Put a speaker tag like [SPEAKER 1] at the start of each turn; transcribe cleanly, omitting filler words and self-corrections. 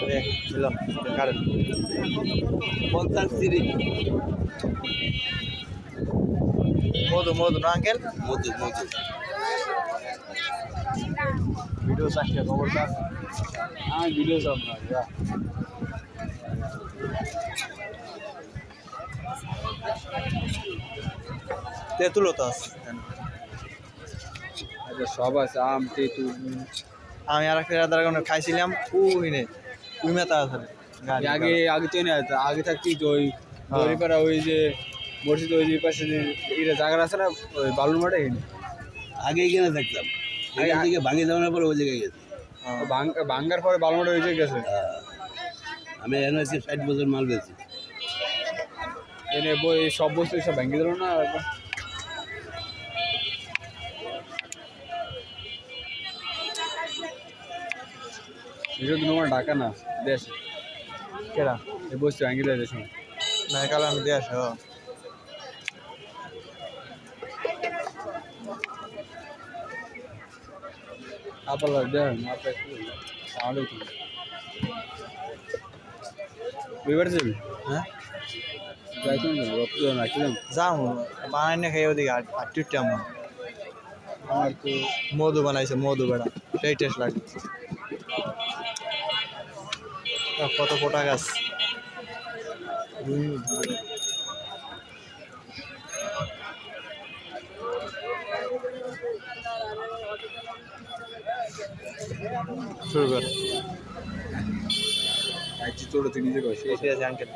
[SPEAKER 1] মিলন current
[SPEAKER 2] 50
[SPEAKER 1] মধু মধু না uncle
[SPEAKER 2] মধু মধু
[SPEAKER 1] video চারটে খবরদার
[SPEAKER 2] ভিডিও সব না
[SPEAKER 1] তেঁতুলো তো আছে
[SPEAKER 2] আচ্ছা সব আছে আম তেঁতুল
[SPEAKER 1] আমি আর একটা রাধার কারণে খাইছিলাম উইনে উই মেতা আছে
[SPEAKER 2] আগে আগে তো না আগে থাকতেই তো ওই দড়িপাড়া ওই যে মসজিদ ওই যে পাশে যে এটা জায়গা আছে না ওই বালুর মাঠে
[SPEAKER 3] আগে এখানে থাকতাম এখান থেকে ভাঙে যাওয়ার পরে ওই জায়গায় গেছি
[SPEAKER 2] ভাঙ্গার পরে বালুর মাঠে ওই জায়গায় গেছে
[SPEAKER 3] আমি এখানে আজকে 60 বছর মাল বেছি
[SPEAKER 2] এনে বই সব বস্তু সব ভেঙে দিল না এসব তোমার ঢাকা না দেশ
[SPEAKER 1] কেডা
[SPEAKER 2] এই বস্তু ভেঙে দেয় দেশ
[SPEAKER 1] না কাল আমি দিয়ে আসো
[SPEAKER 2] আপনার দেন আপনার সামনে বিবার যাবি
[SPEAKER 1] হ্যাঁ
[SPEAKER 2] যাইতো না রক্ত না কিরম
[SPEAKER 1] যাও বানাই না খাই ওদিকে আটটি আমার
[SPEAKER 2] আমার তো
[SPEAKER 1] মধু বানাইছে মধু বেড়া সেই টেস্ট লাগে কত ফোটা গাছ শুরু কর
[SPEAKER 2] একটু ছোট তিনি যে কয়
[SPEAKER 1] ঠিক আছে আঙ্কেল